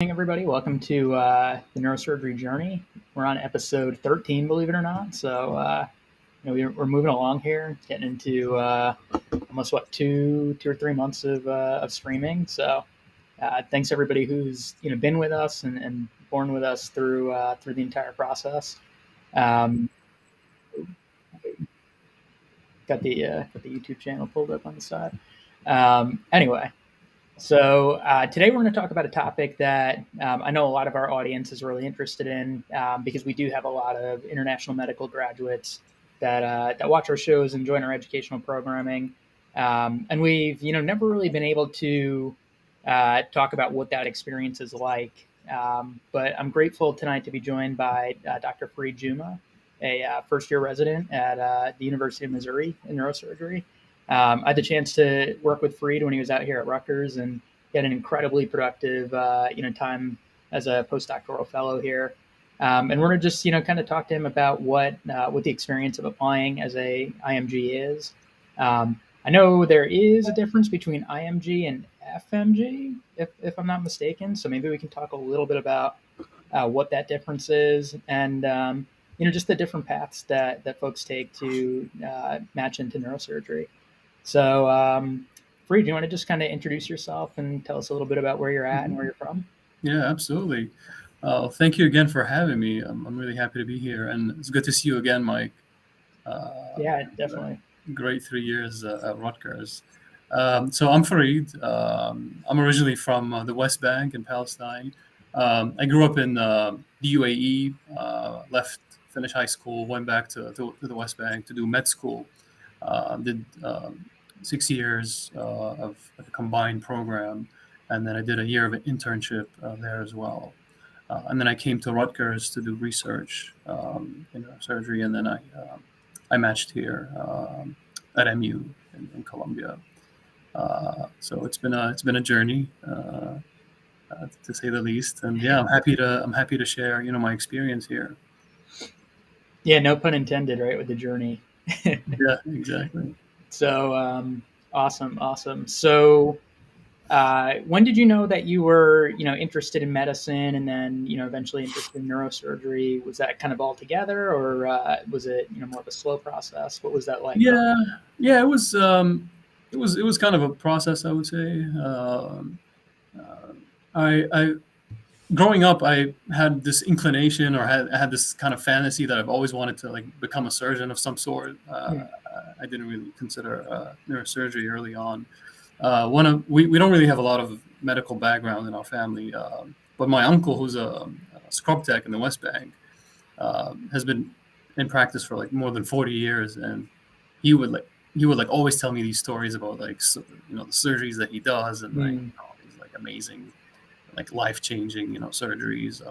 Hey everybody, welcome to the Neurosurgery Journey. We're on episode 13, believe it or not. So, we're moving along here, getting into almost two or 3 months of streaming. So, thanks everybody who's been with us and borne with us through the entire process. Um, got the YouTube channel pulled up on the side. Anyway, so today we're going to talk about a topic that I know a lot of our audience is really interested in because we do have a lot of international medical graduates that watch our shows and join our educational programming, and we've never really been able to talk about what that experience is like. But I'm grateful tonight to be joined by Dr. Fareed Jumah, a first-year resident at the University of Missouri in neurosurgery. I had the chance to work with Fareed when he was out here at Rutgers, and he had an incredibly productive, time as a postdoctoral fellow here. And we're going to just, kind of talk to him about what the experience of applying as a IMG is. I know there is a difference between IMG and FMG, if I'm not mistaken. So maybe we can talk a little bit about what that difference is, and just the different paths that folks take to match into neurosurgery. So, Fareed, do you want to just kind of introduce yourself and tell us a little bit about where you're at and where you're from? Yeah, absolutely. Thank you again for having me. I'm really happy to be here, and it's good to see you again, Mike. Yeah, definitely. Great 3 years at Rutgers. So I'm Fareed. I'm originally from the West Bank in Palestine. I grew up in the UAE, finished high school, went back to the West Bank to do med school. Did 6 years of a combined program, and then I did a year of an internship there as well. And then I came to Rutgers to do research in surgery, and then I matched here at MU in Columbia. So it's been a journey, to say the least. And yeah, I'm happy to share my experience here. Yeah, no pun intended, right, with the journey. Yeah, exactly. So, awesome. So, when did you know that you were, interested in medicine, and then, eventually interested in neurosurgery? Was that kind of all together, or was it, more of a slow process? What was that like? Yeah. It was kind of a process, I would say. I growing up, I had this inclination, or had this kind of fantasy that I've always wanted to become a surgeon of some sort. I didn't really consider neurosurgery early on. We don't really have a lot of medical background in our family, but my uncle, who's a scrub tech in the West Bank, has been in practice for more than 40 years, and he would always tell me these stories about the surgeries that he does, and these amazing, life-changing surgeries.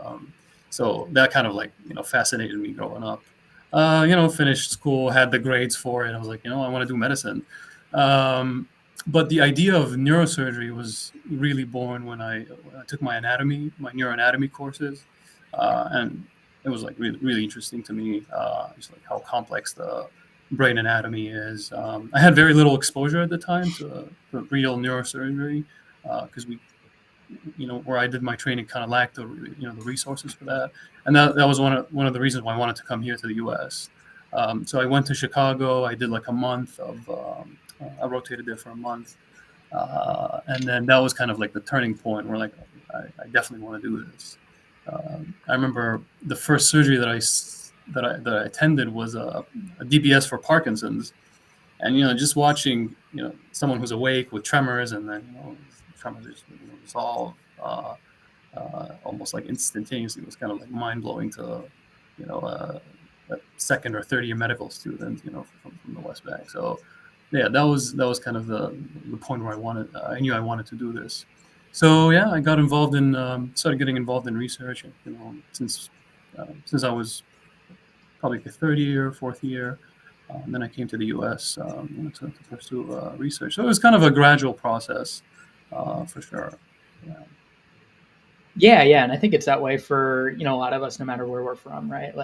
So that kind of fascinated me growing up. Finished school, had the grades for it. I was like, I want to do medicine. But the idea of neurosurgery was really born when I took my neuroanatomy courses, and it was really, really interesting to me, just how complex the brain anatomy is. I had very little exposure at the time to real neurosurgery because where I did my training kind of lacked the resources for that, and that was one of the reasons why I wanted to come here to the U.S. So I went to Chicago. I did a month of. I rotated there for a month, and then that was kind of the turning point where I definitely want to do this. I remember the first surgery that I attended was a DBS for Parkinson's, and just watching someone who's awake with tremors, and then tremors just resolve almost instantaneously. It was kind of mind blowing to a second or third year medical student from the West Bank. So yeah, that was kind of the point where I knew I wanted to do this. So yeah, I got involved started getting involved in research, since I was probably the third year, fourth year. And then I came to the U.S. To pursue research. So it was kind of a gradual process, for sure. Yeah, and I think it's that way for a lot of us, no matter where we're from, right?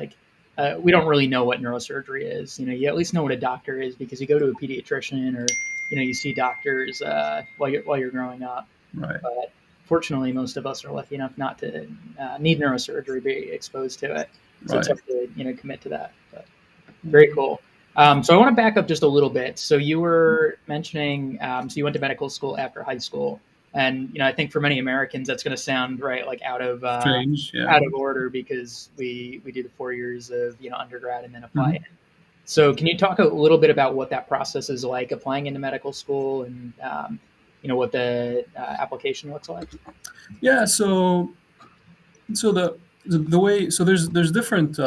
We don't really know what neurosurgery is. You at least know what a doctor is because you go to a pediatrician, or you see doctors while you're growing up. Right. fortunately, most of us are lucky enough not to need neurosurgery, be exposed to it. So it's Right. tough to commit to that. But very cool. So I want to back up just a little bit. So you were mentioning, so you went to medical school after high school, and I think for many Americans that's going to sound right, like out of Strange. Yeah. order because we do the 4 years of undergrad and then apply Mhm. it. So can you talk a little bit about what that process is like applying into medical school and what the application looks like? Yeah. So the way, so there's different,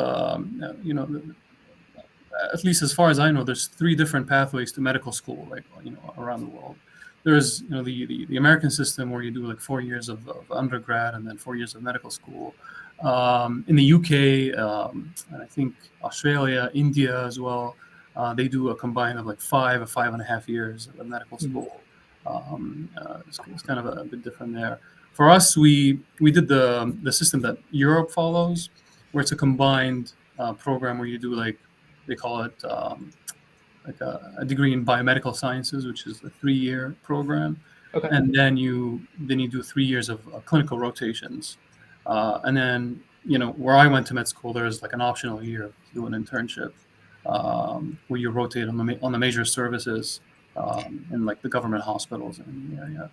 at least as far as I know, there's three different pathways to medical school, like around the world. There's the American system where you do like 4 years of undergrad and then 4 years of medical school. In the UK, and I think Australia, India as well, they do a combine of like 5 or 5.5 years of medical Mhm. school. It's kind of a bit different there. For us, we did the system that Europe follows, where it's a combined program where you do like they call it like a degree in biomedical sciences, which is a 3-year program, Okay. and then you do 3 years of clinical rotations, and then where I went to med school, there's like an optional year to do an internship where you rotate on the major services in like the government hospitals in the area.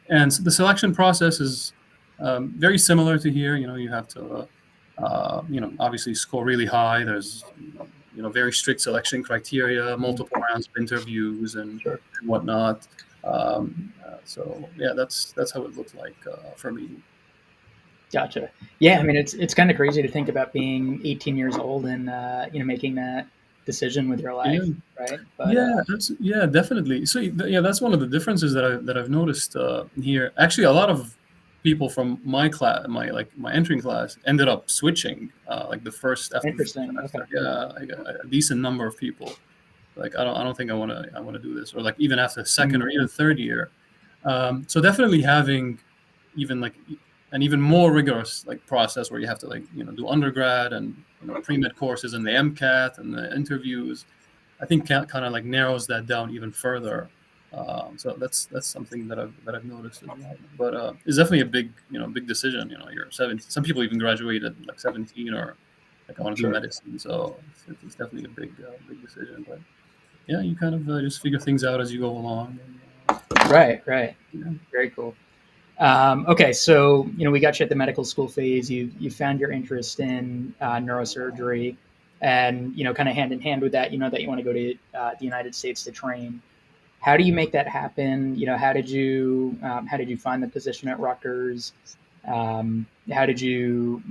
And so the selection process is very similar to here. You have to, obviously score really high. There's, very strict selection criteria, multiple rounds of interviews and Sure. whatnot. So yeah, that's how it looked like for me. Gotcha. Yeah, I mean it's kind of crazy to think about being 18 years old and making that decision with your Yeah. life, right? But Yeah, definitely. So yeah, that's one of the differences that I've noticed here. Actually, a lot of people from my class, my entering class, ended up switching like the first after the first interesting. Okay. semester. Yeah, like a decent number of people. Like I don't think I want to do this, or like even after the second Mm, or even third year. So definitely having even like an even more rigorous like process where you have to like do undergrad and pre-med courses and the MCAT and the interviews. I think kind of like narrows that down even further. So that's something that I've noticed as well. But it's definitely a big decision. You're 17. Some people even graduate at like 17 or like I want to do sure. medicine. So it's definitely a big decision. But yeah, you kind of just figure things out as you go along. And, Right. Right. yeah. Very cool. Okay, so we got you at the medical school phase. You found your interest in neurosurgery, and kind of hand in hand with that, that you want to go to the United States to train. How do you make that happen? How did you find the position at Rutgers? How did you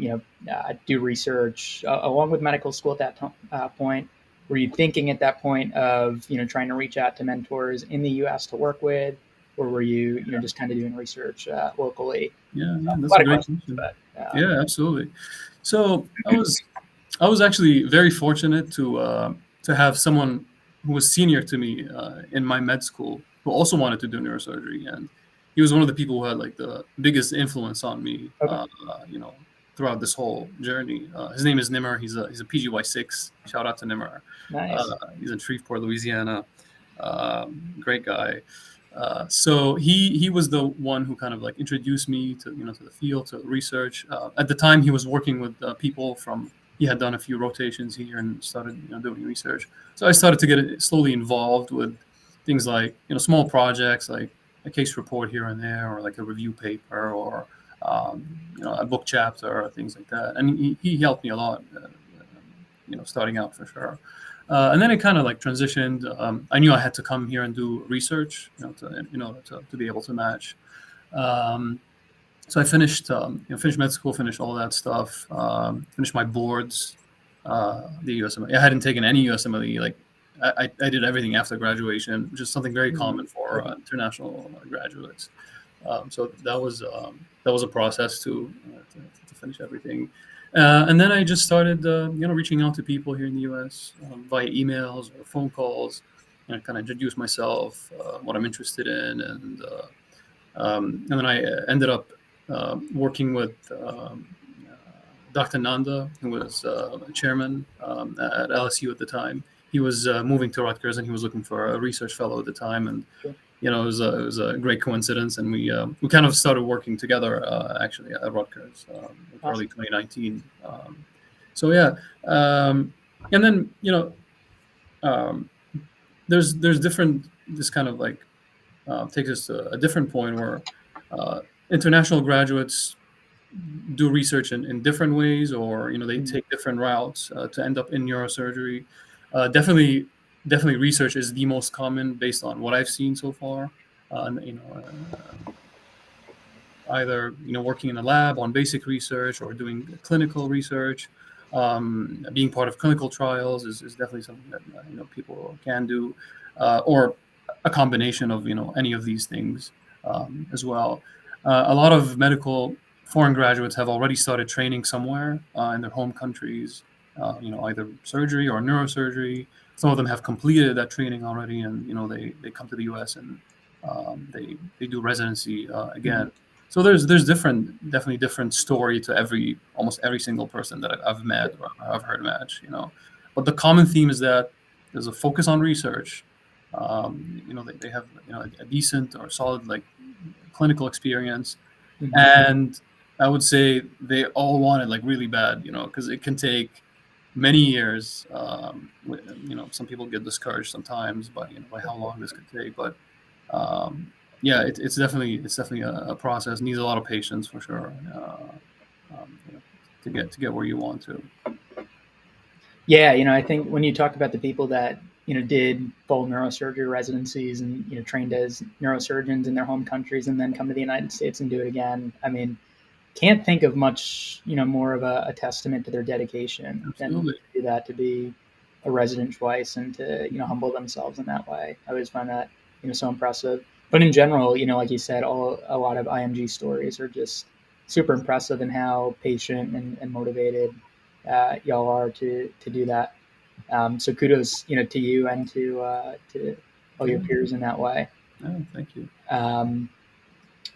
do research along with medical school at that point? Were you thinking at that point of trying to reach out to mentors in the U.S. to work with, or were you just kind of doing research locally? Yeah, A that's lot a of great questions, question. but Yeah, absolutely. So I was actually very fortunate to have someone who was senior to me in my med school who also wanted to do neurosurgery, and he was one of the people who had like the biggest influence on me, okay, throughout this whole journey. His name is Nimmer. He's a PGY6. Shout out to Nimmer. nice. He's in Shreveport, Louisiana. Great guy. So he was the one who kind of like introduced me to the field, to research. At the time, he was working with people from. He had done a few rotations here and started doing research. So I started to get slowly involved with things like small projects like a case report here and there, or like a review paper, or a book chapter, or things like that. And he helped me a lot, starting out for sure. And then it kind of like transitioned. I knew I had to come here and do research, to be able to match. Um, so I finished med school, finished all that stuff, finished my boards, the USMLE. I hadn't taken any USMLE. Like I did everything after graduation, which is something very common for international graduates. So that was a process to finish everything. And then I just started, reaching out to people here in the U.S. Via emails or phone calls, kind of introduce myself, what I'm interested in, and then I ended up working with Dr. Nanda, who was chairman at LSU at the time. He was moving to Rutgers, and he was looking for a research fellow at the time, and Sure. it was a great coincidence, and we kind of started working together actually at Rutgers in early 2019. So yeah, and then there's different, this kind of like takes us to a different point where international graduates do research in different ways, or they take different routes to end up in neurosurgery. Definitely, research is the most common based on what I've seen so far. Either working in a lab on basic research or doing clinical research. Being part of clinical trials is definitely something that people can do, or a combination of any of these things as well. A lot of medical foreign graduates have already started training somewhere in their home countries, either surgery or neurosurgery. Some of them have completed that training already, and they come to the U.S. and they do residency again. So there's definitely different story to almost every single person that I've met or I've heard match. But the common theme is that there's a focus on research. They have a decent or solid like clinical experience, and I would say they all want it like really bad, because it can take many years. Some people get discouraged sometimes by how long this could take, but yeah, it's definitely a process. Needs a lot of patience for sure to get where you want to. Yeah, I think when you talked about the people that did full neurosurgery residencies and trained as neurosurgeons in their home countries and then come to the United States and do it again, I mean, can't think of much more of a testament to their dedication Absolutely. than to do that, to be a resident twice and to humble themselves in that way. I always find that so impressive. But in general, like you said, a lot of IMG stories are just super impressive in how patient and motivated y'all are to do that. So kudos, to you and to all your peers in that way. Oh, thank you.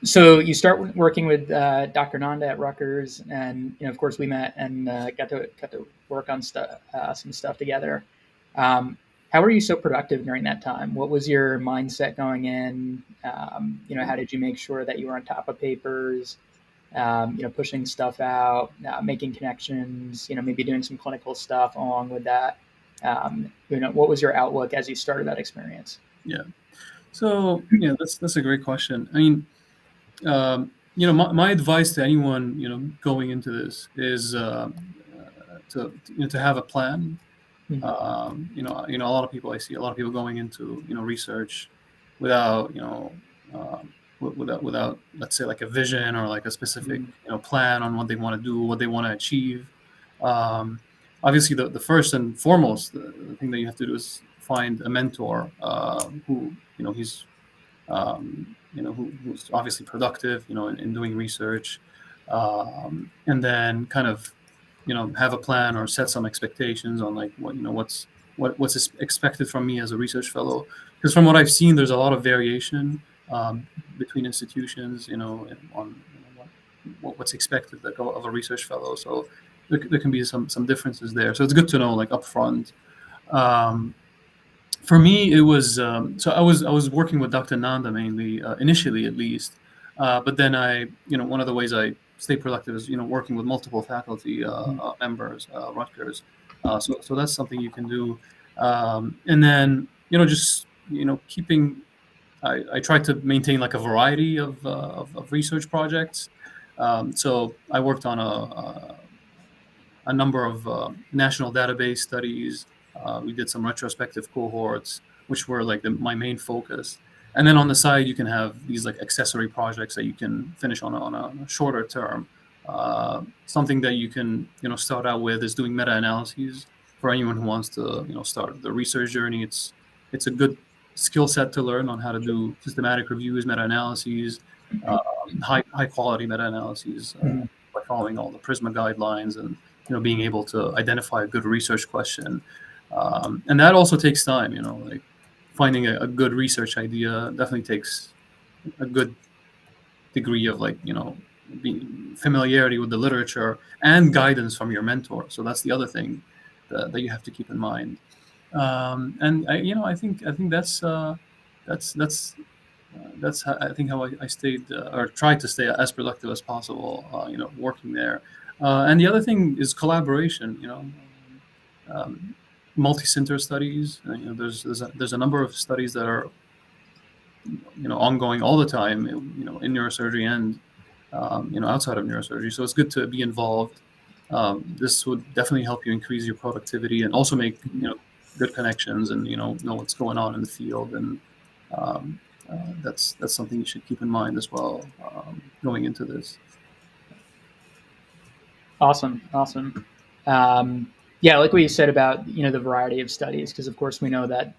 So you start working with Dr. Nanda at Rutgers, and of course we met and got to work on some stuff together. How were you so productive during that time? What was your mindset going in? How did you make sure that you were on top of papers? Pushing stuff out, making connections, maybe doing some clinical stuff along with that. What was your outlook as you started that experience? Yeah. So that's a great question. I mean, my advice to anyone going into this is to have a plan. A lot of people, I see a lot of people going into research without without let's say like a vision or like a specific plan on what they want to do, what they want to achieve. Obviously, the first and foremost, the thing that you have to do is find a mentor who he's who's obviously productive in doing research, and then kind of have a plan or set some expectations on like what's expected from me as a research fellow. Because from what I've seen, there's a lot of variation between institutions, on what's expected of a research fellow. So there can be some differences there. So it's good to know like upfront. For me, it was so I was working with Dr. Nanda mainly initially, at least, but then one of the ways I stay productive is working with multiple faculty members, Rutgers. So that's something you can do, and then just keeping. I try to maintain like a variety of research projects. So I worked on a number of national database studies. We did some retrospective cohorts, which were like my main focus. And then on the side, you can have these like accessory projects that you can finish on a shorter term. Something that you can start out with is doing meta-analyses for anyone who wants to start the research journey. It's a good skill set to learn on how to do systematic reviews, meta-analyses, high quality meta-analyses by following all the PRISMA guidelines and being able to identify a good research question. And that also takes time, like finding a good research idea definitely takes a good degree of like, familiarity with the literature and guidance from your mentor. So that's the other thing that you have to keep in mind. And I think that's that's how, I think how I stayed or tried to stay as productive as possible. Working there, and the other thing is collaboration. Um, multi-center studies. There's a number of studies that are ongoing all the time. In neurosurgery and outside of neurosurgery. So it's good to be involved. This would definitely help you increase your productivity and also make good connections and know what's going on in the field. And um, that's something you should keep in mind as well going into this. Awesome. Yeah, like what you said about the variety of studies, because of course we know that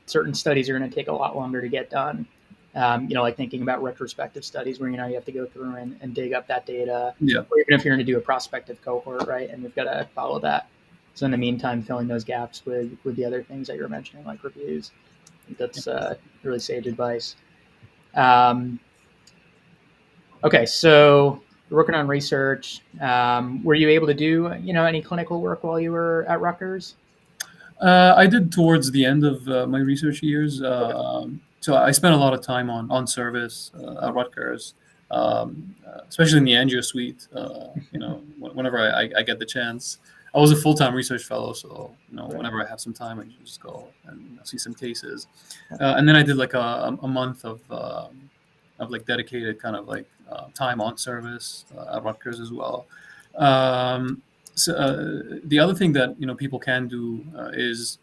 certain studies are going to take a lot longer to get done. Like thinking about retrospective studies where you have to go through and dig up that data, Yeah. or even if you're going to do a prospective cohort, right? And you've got to follow that. So in the meantime, filling those gaps with the other things that you're mentioning, like reviews. I think that's really sage advice. Okay, so you're working on research. Were you able to do any clinical work while you were at Rutgers? I did towards the end of my research years. So I spent a lot of time on service at Rutgers, especially in the angio suite. Whenever I get the chance. I was a full-time research fellow, so Right. whenever I have some time, I just go and see some cases. And then I did like a month of like dedicated kind of like time on service at Rutgers as well. So the other thing that people can do is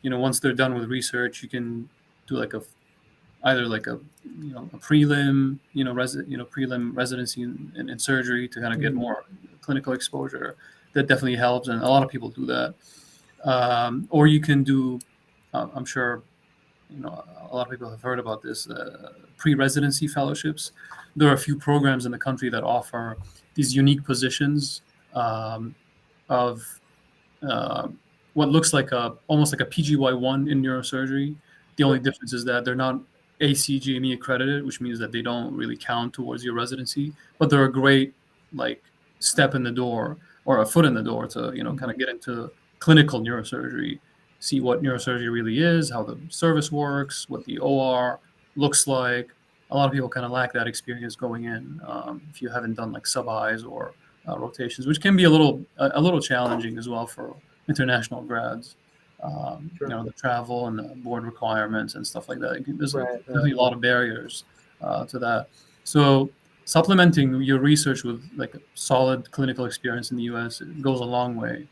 once they're done with research, you can do like either like a prelim prelim residency in surgery to kind of get more clinical exposure. That definitely helps, and a lot of people do that. Or you can do, I'm sure a lot of people have heard about this, pre-residency fellowships. There are a few programs in the country that offer these unique positions of what looks like almost like a PGY1 in neurosurgery. The only difference is that they're not ACGME accredited, which means that they don't really count towards your residency, but they're a great like step in the door or a foot in the door to kind of get into clinical neurosurgery, see what neurosurgery really is, how the service works, what the OR looks like. A lot of people kind of lack that experience going in if you haven't done like sub-Is or rotations, which can be a little challenging as well for international grads. The travel and the board requirements and stuff like that. There's definitely a lot of barriers to that. So supplementing your research with like a solid clinical experience in the U.S. goes a long way.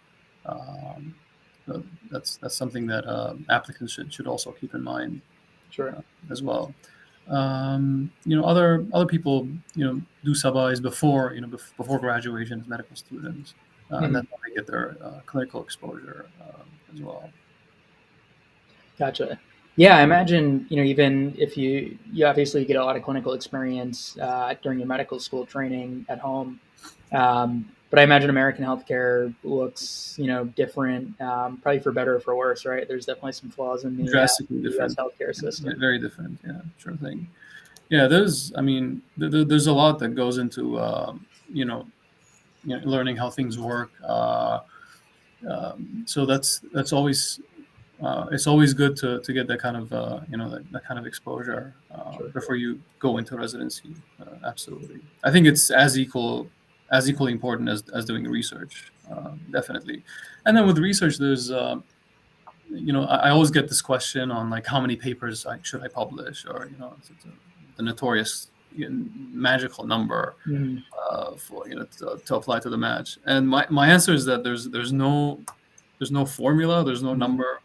So that's something that applicants should also keep in mind. Sure. As well. Other people do sub-Is before before graduation as medical students, and that's how they get their clinical exposure as well. Gotcha. Yeah, I imagine even if you obviously get a lot of clinical experience during your medical school training at home, but I imagine American healthcare looks different, probably for better or for worse, right? There's definitely some flaws in the Drastically U.S. different. healthcare system. Very different. Yeah, sure thing. Yeah, there's a lot that goes into learning how things work. So that's always. It's always good to get that kind of that kind of exposure before you go into residency. Absolutely, I think it's as equally important as doing research, definitely. And then with research, there's I always get this question on like how many papers should I publish, or it's the notorious magical number for to apply to the match. And my answer is that there's no formula, there's no number,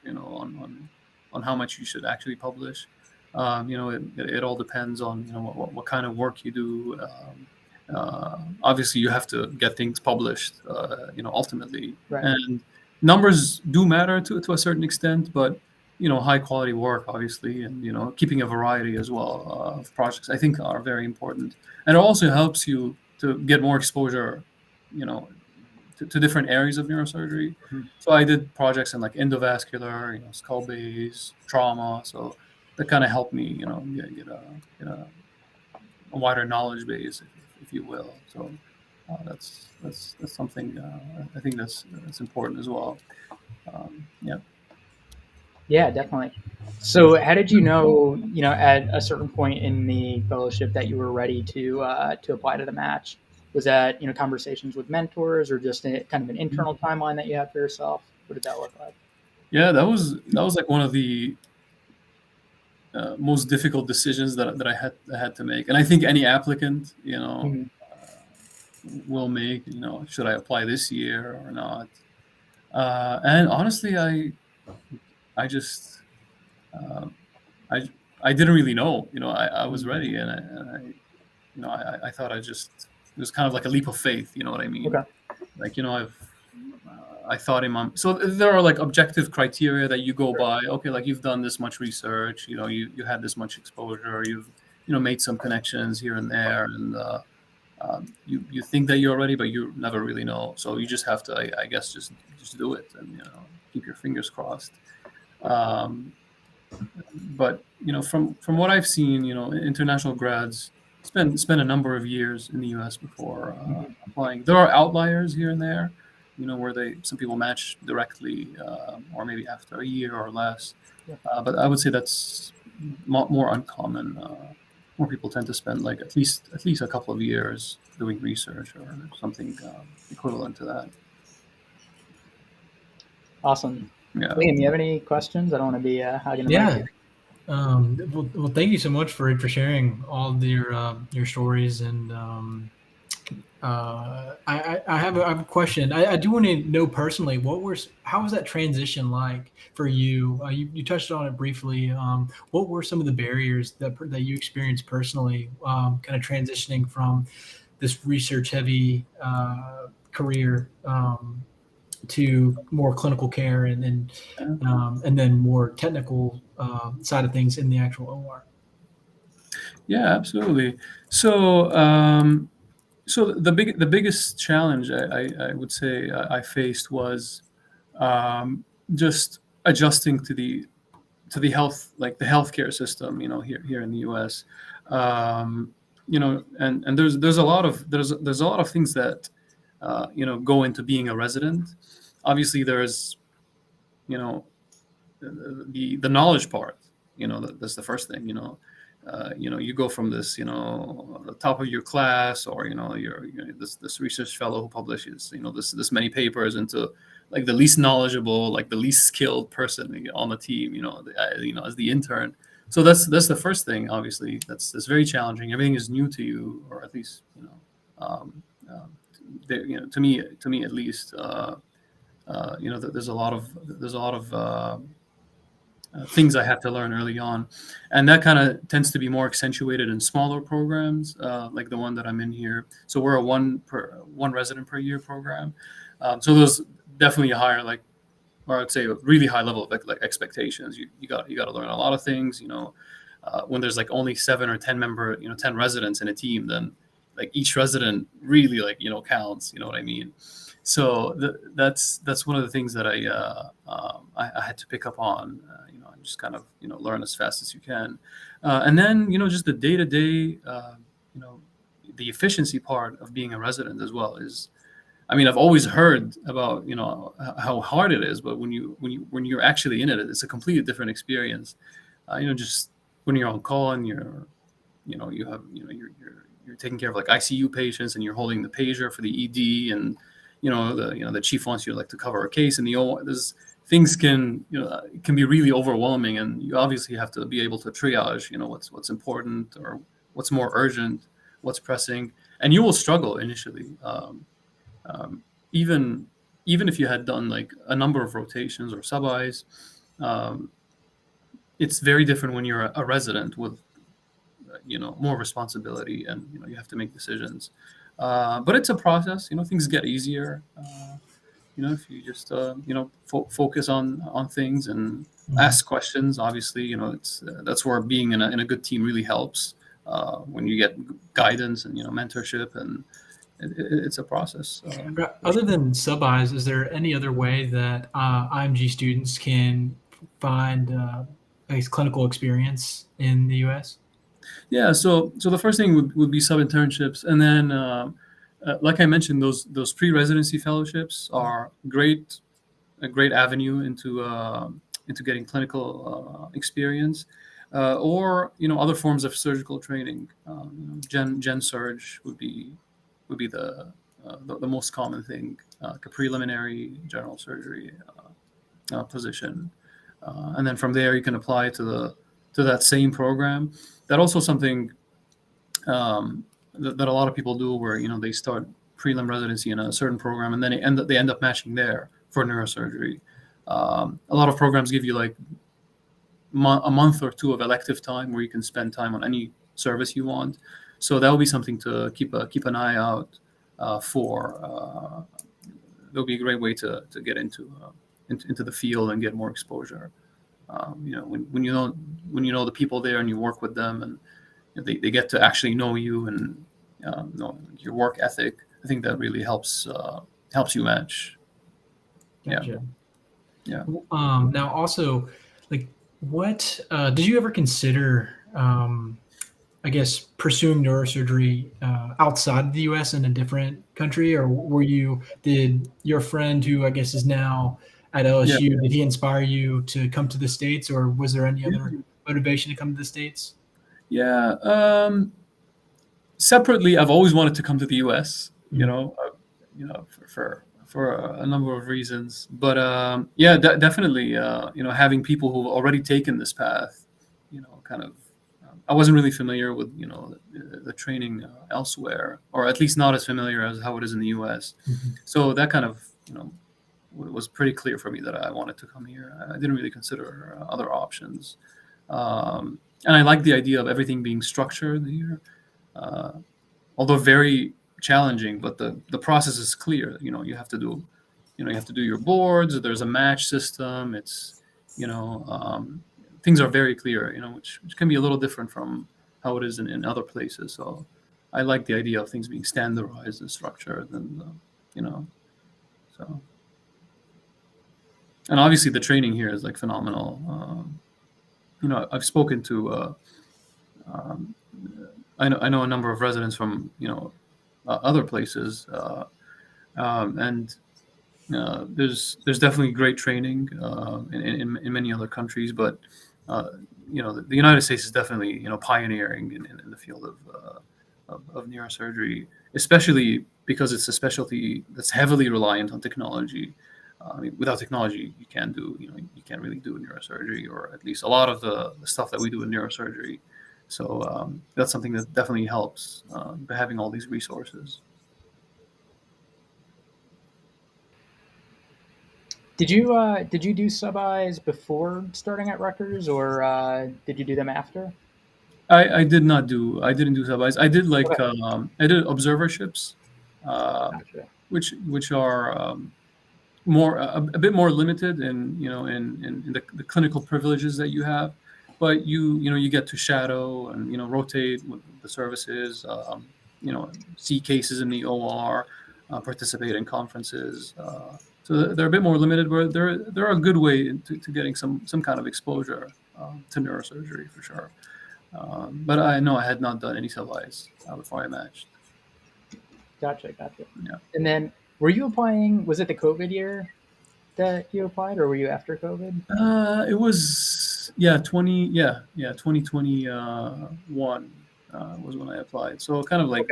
on how much you should actually publish. It all depends on what kind of work you do. Obviously, you have to get things published, ultimately, Right. and numbers do matter to a certain extent, but high quality work, obviously, and keeping a variety as well of projects, I think, are very important, and it also helps you to get more exposure, to different areas of neurosurgery. So I did projects in like endovascular, skull base, trauma. So that kind of helped me, get a wider knowledge base, if you will. So that's something I think that's important as well. Yeah. Yeah, definitely. So, how did you know, at a certain point in the fellowship that you were ready to apply to the match? Was that conversations with mentors, or just kind of an internal timeline that you had for yourself? What did that look like? Yeah, that was like one of the most difficult decisions that I had to make, and I think any applicant, Mhm. will make. Should I apply this year or not? And honestly, I just uh, I I didn't really know. I was Mhm. ready, and I thought it was kind of like a leap of faith. You know what I mean? Okay. Like, I thought in my so there are like objective criteria that you go Sure. by. Okay, like you've done this much research, you had this much exposure, you've made some connections here and there, and you think that you're ready, but you never really know. So you just have to, I guess, just do it, and keep your fingers crossed. Um, but from what I've seen, international grads spend a number of years in the U.S. before Mhm. applying. There are outliers here and there, where some people match directly, or maybe after a year or less. Yeah. But I would say that's more uncommon. More people tend to spend like at least a couple of years doing research or something equivalent to that. Awesome. Yeah. Liam, you have any questions? I don't want to be hogging the mic Yeah. here. Well, thank you so much for sharing all of your stories. And I have a question. I do want to know personally, how was that transition like for you? You touched on it briefly. What were some of the barriers that you experienced personally, kind of transitioning from this research heavy career to more clinical care and then more technical side of things in the actual OR? Yeah, absolutely. So, the biggest challenge I would say I faced was just adjusting to the healthcare system, here in the U.S. And there's a lot of things that go into being a resident. Obviously, there's you know the knowledge part. That's the first thing. You go from this, the top of your class, or you're this research fellow who publishes, this many papers, into like the least knowledgeable, like the least skilled person on the team, as the intern. So that's the first thing. Obviously, that's very challenging. Everything is new to you, or at least, to me at least. There's a lot of things I have to learn early on, and that kind of tends to be more accentuated in smaller programs, like the one that I'm in here. So we're a one resident per year program. So there's definitely a higher, like, or I'd say a really high level of like expectations. You got to learn a lot of things. When there's like only 7 or 10 residents in a team, then like each resident really, like, counts. You know what I mean? So that's one of the things that I had to pick up on. And just kind of learn as fast as you can, and then just the day to day, you know, the efficiency part of being a resident as well is. I mean, I've always heard about how hard it is, but when you're actually in it, it's a completely different experience. Just when you're on call and you're taking care of like ICU patients, and you're holding the pager for the ED, and the chief wants you like to cover a case, and there's things can be really overwhelming, and you obviously have to be able to triage what's important, or what's more urgent, what's pressing, and you will struggle initially. Um, even if you had done like a number of rotations or sub-Is, um, it's very different when you're a resident with more responsibility, and you have to make decisions. But it's a process. Things get easier. If you just focus on things and Mhm. ask questions. Obviously, it's that's where being in a good team really helps. When you get guidance and mentorship, and it's a process. For Other sure. than sub-Is, is there any other way that IMG students can find a clinical experience in the U.S.? Yeah, so the first thing would be sub-internships, and then like I mentioned, those pre-residency fellowships are a great avenue into into getting clinical experience, or other forms of surgical training. Gen surge would be the most common thing, a preliminary general surgery position, and then from there you can apply to that same program. That also something that a lot of people do, where they start prelim residency in a certain program, and then they end up matching there for neurosurgery. A lot of programs give you like a month or two of elective time where you can spend time on any service you want. So that will be something to keep an eye out for. It'll be a great way to get into the field and get more exposure. When you know the people there and you work with them, and they get to actually know you and know your work ethic, I think that really helps you match. Gotcha. Yeah. Now also, like, what did you ever consider, I guess, pursuing neurosurgery outside of the U.S. in a different country, or did your friend, who I guess is now at LSU, did he inspire you to come to the States, or was there any other motivation to come to the States? Yeah. Separately, I've always wanted to come to the U.S. For a number of reasons, but definitely, having people who've already taken this path, kind of. I wasn't really familiar with the training elsewhere, or at least not as familiar as how it is in the U.S. Mm-hmm. So that kind of was pretty clear for me that I wanted to come here. I didn't really consider other options, and I like the idea of everything being structured here, although very challenging. But the process is clear. You have to do your boards. There's a match system. It's things are very clear, which can be a little different from how it is in other places. So I like the idea of things being standardized and structured, and so. And obviously the training here is like phenomenal. I've spoken to, I know a number of residents from other places, and there's definitely great training in many other countries, but the United States is definitely pioneering in the field of neurosurgery, especially because it's a specialty that's heavily reliant on technology. Without technology, you can't really do neurosurgery, or at least a lot of the stuff that we do in neurosurgery. So that's something that definitely helps, having all these resources. Did you do sub-Is before starting at Rutgers, or did you do them after? I didn't do sub-Is. I did I did observerships, Gotcha. which are more a bit more limited in the clinical privileges that you have, but you get to shadow and rotate with the services, see cases in the OR, participate in conferences. So they're a bit more limited, but they're a good way to getting some kind of exposure to neurosurgery for sure. But I know I had not done any sub-Is before I matched. Gotcha. Yeah. And then, were you applying? Was it the COVID year that you applied, or were you after COVID? It was 2021 was when I applied. So kind of like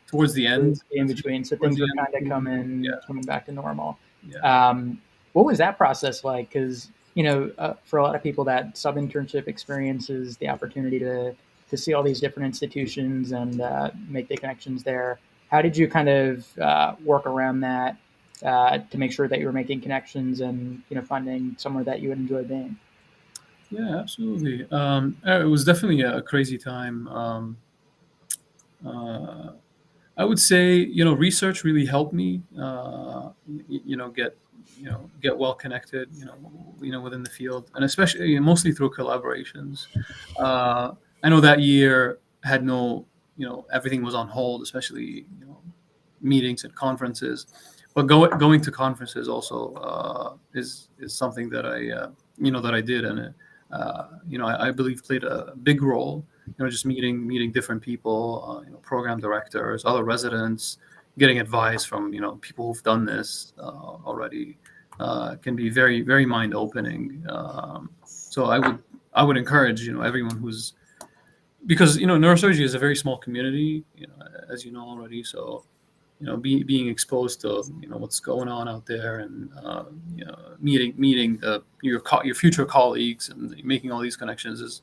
towards the end, in between. So things were kind of coming back to normal. Yeah. What was that process like? Because for a lot of people, that sub-internship experience is the opportunity to see all these different institutions and make the connections there. How did you kind of work around that to make sure that you were making connections and finding somewhere that you would enjoy being? Yeah, absolutely. It was definitely a crazy time. I would say research really helped me get well connected within the field, and especially mostly through collaborations. I know that year had no everything was on hold, especially meetings and conferences, but going to conferences also is something that I did, and I believe played a big role. Just meeting different people, program directors, other residents, getting advice from people who've done this already. can be very, very mind opening. So I would encourage everyone who's, because neurosurgery is a very small community, as you know already. So being exposed to what's going on out there, and meeting your future colleagues and making all these connections is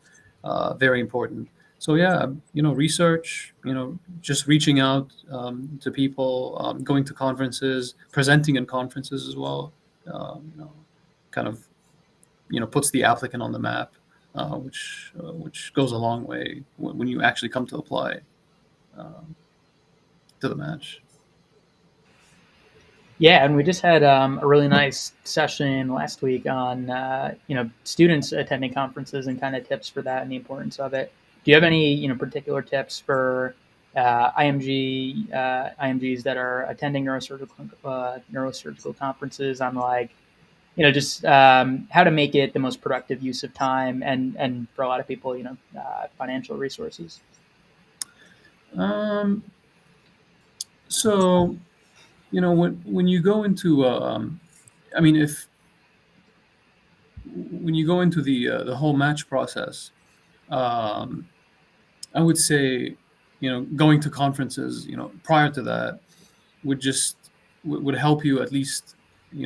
very important. So yeah, research, just reaching out to people, going to conferences, presenting in conferences as well, kind of puts the applicant on the map, which goes a long way when you actually come to apply to the match. Yeah, and we just had a really nice session last week on students attending conferences and kind of tips for that and the importance of it. Do you have any particular tips for IMGs that are attending neurosurgical conferences on just how to make it the most productive use of time and for a lot of people financial resources? So when you go into when you go into the whole match process, I would say going to conferences prior to that would help you at least be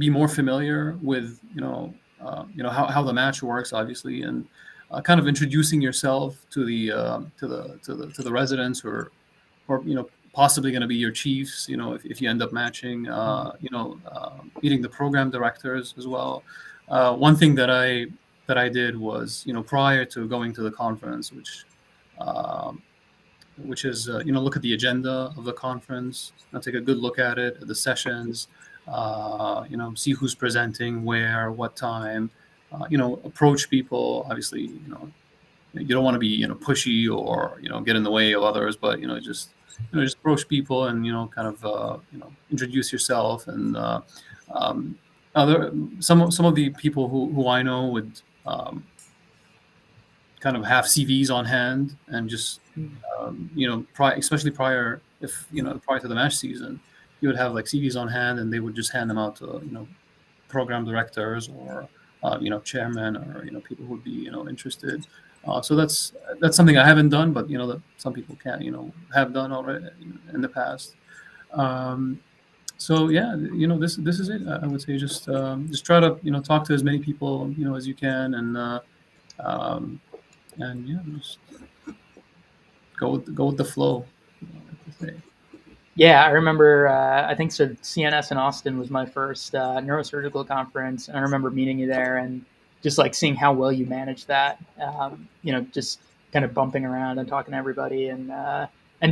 more familiar with how the match works, obviously, and kind of introducing yourself to the residents or possibly going to be your chiefs, if you end up matching, meeting the program directors as well. One thing that I did was, prior to going to the conference, which is, look at the agenda of the conference, take a good look at it, at the sessions, see who's presenting, where, what time, approach people. Obviously, you don't want to be, pushy or, get in the way of others, but, just approach people and, kind of, introduce yourself. And some of the people who I know would kind of have CVs on hand and just, especially prior to the match season, you would have like CVs on hand and they would just hand them out to, program directors or, chairmen or, people who would be, interested. So that's something I haven't done, but that some people can, have done already in the past. So yeah, this is it. I would say just try to talk to as many people as you can, and yeah, just go with the flow. Yeah, I remember. I think so. CNS in Austin was my first neurosurgical conference, and I remember meeting you there and just like seeing how well you managed that. Just kind of bumping around and talking to everybody, and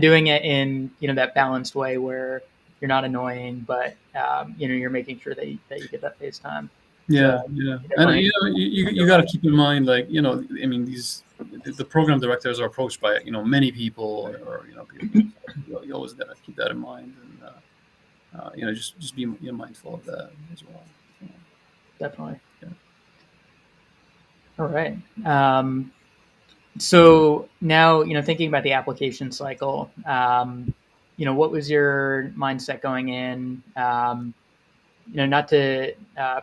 doing it in that balanced way where you're not annoying, but you're making sure that you get that face time. Yeah, So, yeah, and you got to keep in mind, like the program directors are approached by many people, or people. You always got to keep that in mind, and just be mindful of that as well. Definitely. Yeah. All right. So now thinking about the application cycle, what was your mindset going in? Not to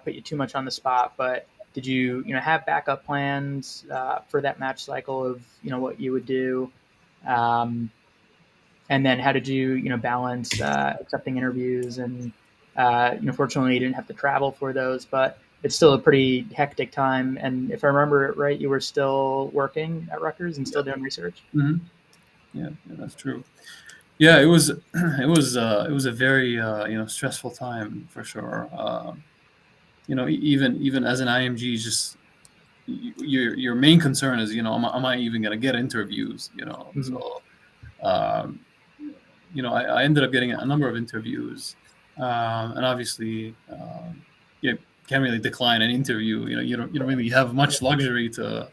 put you too much on the spot, but did you have backup plans for that match cycle of what you would do, and then how did you balance accepting interviews? And fortunately you didn't have to travel for those, but it's still a pretty hectic time. And if I remember it right, you were still working at Rutgers and still doing research. Mm-hmm. Yeah, that's true. Yeah, it was a very stressful time for sure. Even as an IMG, just your main concern is am I even going to get interviews? Mm-hmm. So I ended up getting a number of interviews, and obviously you can't really decline an interview. You don't really have much luxury to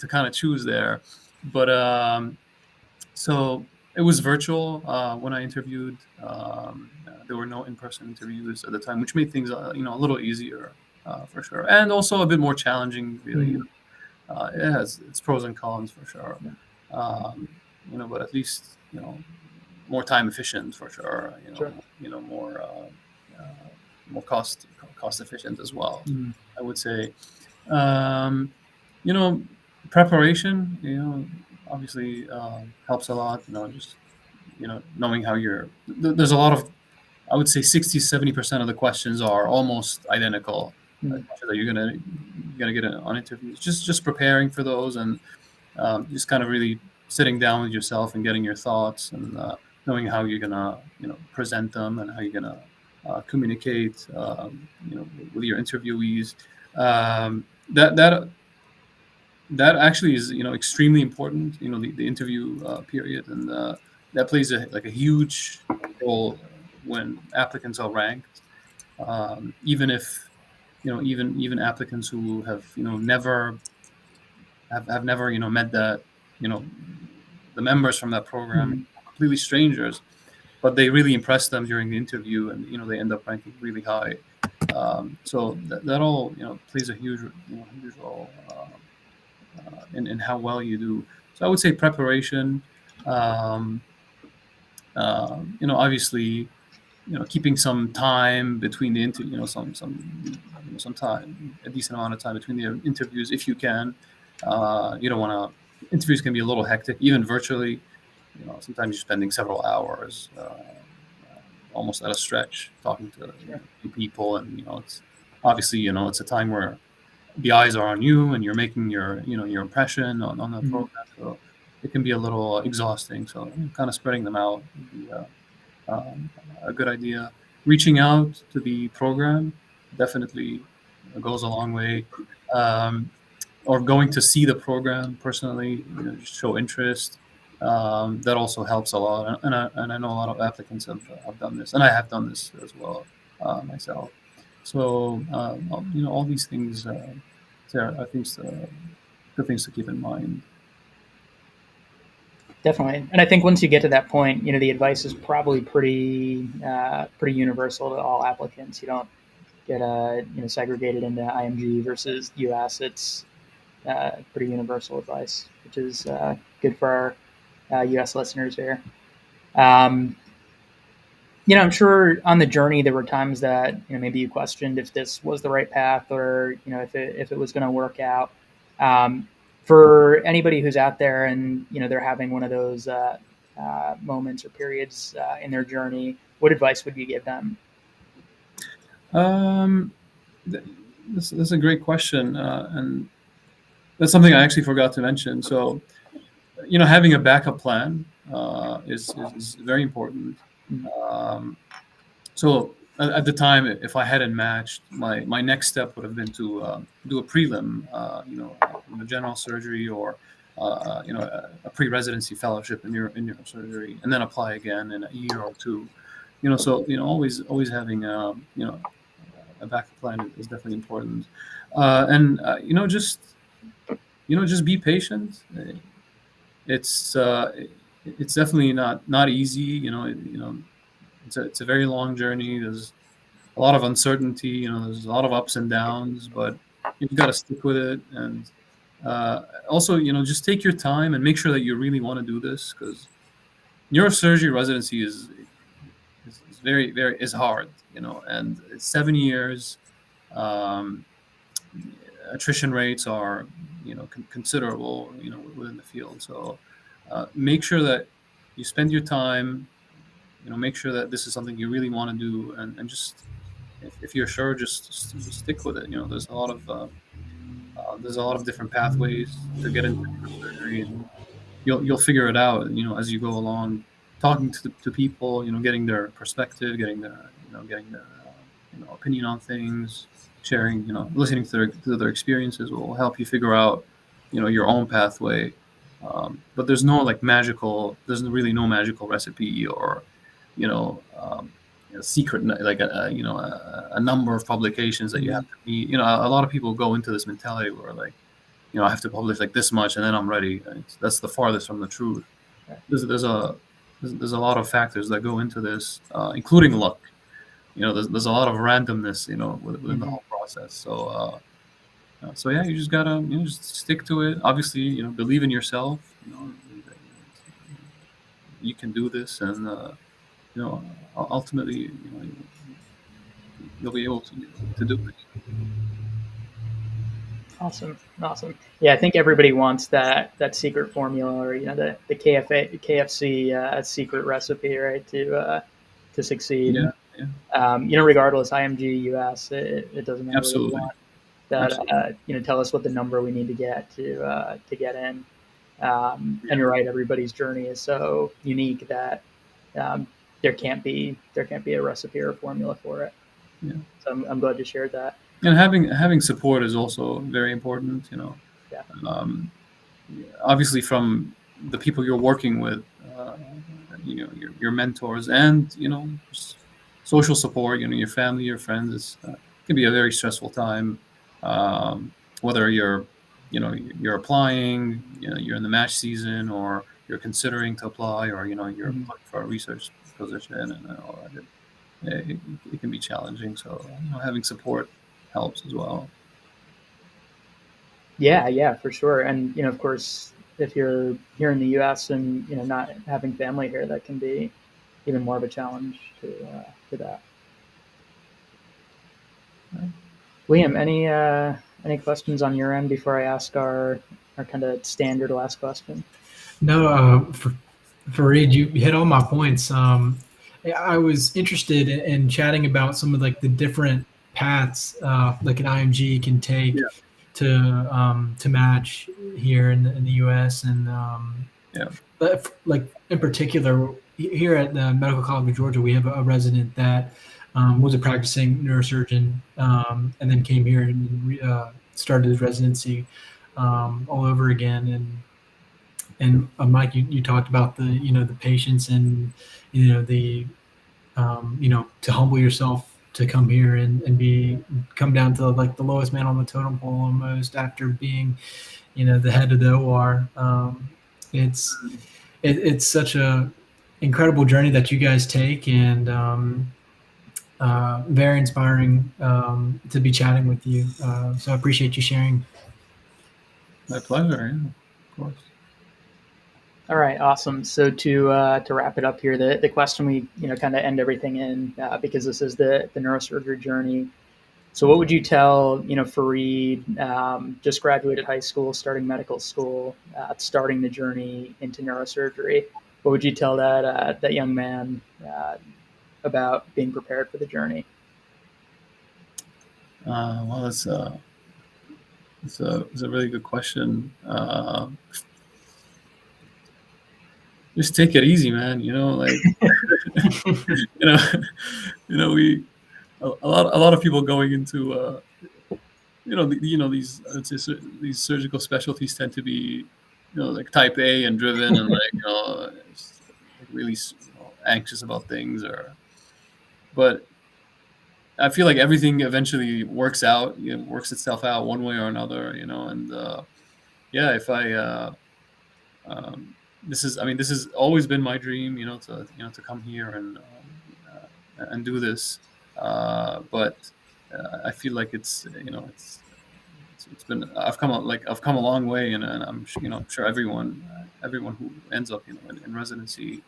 kind of choose there, but so it was virtual when I interviewed. There were no in-person interviews at the time, which made things a little easier for sure, and also a bit more challenging. Really, it has its pros and cons for sure. But at least more time efficient for sure. Sure. More more cost efficient as well. Mm. I would say, you know, preparation, obviously helps a lot. Just knowing how there's a lot of, I would say 60-70% of the questions are almost identical Mm. that you're gonna get on interviews. Just preparing for those, and just kind of really sitting down with yourself and getting your thoughts, and knowing how you're gonna present them, and how you're gonna communicate with your interviewees. That actually is extremely important. The interview period, and that plays a huge role when applicants are ranked. Even if even applicants who have never have never met the members from that program, Mm. completely strangers, but they really impress them during the interview, and they end up ranking really high. So that all plays a huge role in how well you do. So I would say preparation. Obviously, keeping some time between the interview, some time, a decent amount of time between the interviews if you can. You don't want to. Interviews can be a little hectic, even virtually. Sometimes you're spending several hours, almost at a stretch, talking to people, and it's obviously it's a time where the eyes are on you, and you're making your your impression on the Mhm. program. So it can be a little exhausting. So kind of spreading them out would be a good idea. Reaching out to the program definitely goes a long way. Or going to see the program personally, just show interest. That also helps a lot, and I know a lot of applicants have done this, and I have done this as well myself. So all these things are things good things to keep in mind. Definitely, and I think once you get to that point, the advice is probably pretty universal to all applicants. You don't get segregated into IMG versus US. It's pretty universal advice, which is good for our US listeners here. I'm sure on the journey there were times that maybe you questioned if this was the right path, or if it was going to work out. For anybody who's out there and they're having one of those moments or periods in their journey, what advice would you give them? That's a great question, and that's something I actually forgot to mention. So, having a backup plan is very important. Um, so at the time, if I hadn't matched, my next step would have been to do a prelim, general surgery, or a pre-residency fellowship in neurosurgery, and then apply again in a year or two. So always having a backup plan is definitely important, and just be patient. It's definitely not easy. It's a very long journey. There's a lot of uncertainty. There's a lot of ups and downs, but you've got to stick with it. And also, just take your time and make sure that you really want to do this, because neurosurgery residency is very, very hard. And it's 7 years. Um, Attrition rates are considerable within the field. So make sure that you spend your time. Make sure that this is something you really want to do, and just if you're sure, just stick with it. There's a lot of different pathways to get into surgery, and you'll figure it out. As you go along, talking to people, getting their perspective, getting their opinion on things, sharing, listening to their experiences will help you figure out, your own pathway. But there's really no magical recipe, or, a secret, like a number of publications that you have to meet. A lot of people go into this mentality where, like, I have to publish like this much and then I'm ready. That's the farthest from the truth. There's a lot of factors that go into this, including luck. There's a lot of randomness, within the whole process. So yeah, you just gotta just stick to it. Obviously, believe in yourself. You can do this, and ultimately, you'll be able to do it. Awesome. Yeah, I think everybody wants that secret formula, or the KFC secret recipe, right, to succeed. Yeah, Regardless, IMG, US, it doesn't matter what you absolutely, want. That absolutely. tell us what the number we need to get get in. And you're right, everybody's journey is so unique that um, there can't be a recipe or a formula for it. Yeah. So I'm glad you shared that. And having support is also very important. Yeah. Obviously from the people you're working with, your mentors, and social support. Your family, your friends. It can be a very stressful time, whether you're applying, you're in the match season, or you're considering to apply, or you're Mhm. applying for a research position, and all that. It can be challenging. So having support helps as well. Yeah, for sure. And of course, if you're here in the U.S. and not having family here, that can be even more of a challenge to that. Liam, any questions on your end before I ask our kind of standard last question? No, for Fareed, you hit all my points. I was interested in chatting about some of like the different paths like an IMG can take Yeah. to match here in the U.S. and Yeah. but like in particular here at the Medical College of Georgia, we have a resident that was a practicing neurosurgeon and then came here and started his residency all over again. And Mike, you talked about the patience and the to humble yourself to come here and come down to like the lowest man on the totem pole almost after being the head of the OR. It's such a incredible journey that you guys take, and very inspiring to be chatting with you. So I appreciate you sharing. My pleasure. Yeah, of course. All right, awesome. So to wrap it up here, the question we kind of end everything in because this is the neurosurgery journey. So what would you tell Fareed, just graduated high school, starting medical school, starting the journey into neurosurgery? What would you tell that young man about being prepared for the journey? Well, it's a really good question. Just take it easy, man. Like we a lot of people going into these surgical specialties tend to be like type A and driven, and like like really anxious about things, but I feel like everything eventually works out, works itself out one way or another, and yeah, if I this has always been my dream, to come here and do this, but I feel like it's been I've come a long way, and I'm sure everyone who ends up in residency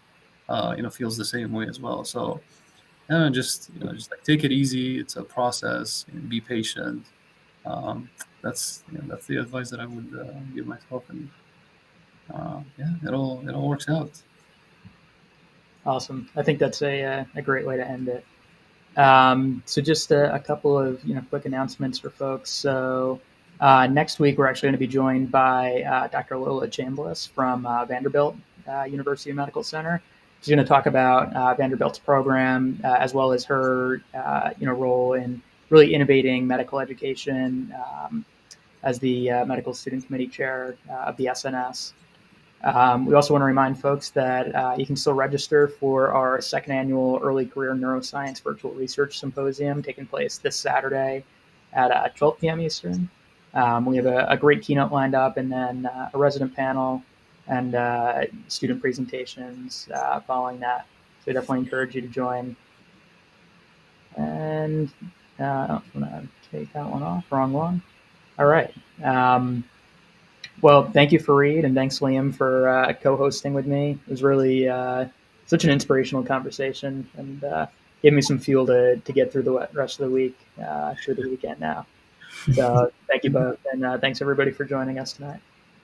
feels the same way as well. So just like take it easy. It's a process. Be patient. That's the advice that I would give myself, and yeah, it all works out. Awesome. I think that's a great way to end it. So just a couple of quick announcements for folks. So next week we're actually going to be joined by Dr. Lola Chambliss from Vanderbilt University Medical Center. She's going to talk about Vanderbilt's program as well as her role in really innovating medical education as the medical student committee chair of the SNS. We also want to remind folks that you can still register for our second annual Early Career Neuroscience Virtual Research Symposium taking place this Saturday at 12 p.m. Eastern. We have a great keynote lined up, and then a resident panel and student presentations following that. So we definitely encourage you to join. And I'm going to take that one off. Wrong one. All right. Well, thank you, Fareed, and thanks, Liam, for co-hosting with me. It was really such an inspirational conversation, and gave me some fuel to get through the rest of the week, through the weekend now. So thank you both, and thanks everybody for joining us tonight.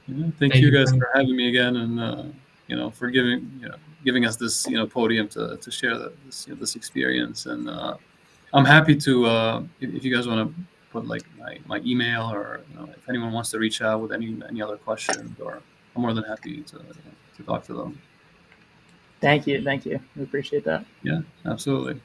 Yeah, thank you guys for having me again, and for giving us this podium to share this experience. And I'm happy to if you guys want to put like my email, or if anyone wants to reach out with any other questions, or I'm more than happy to talk to them. Thank you. We appreciate that. Yeah, absolutely.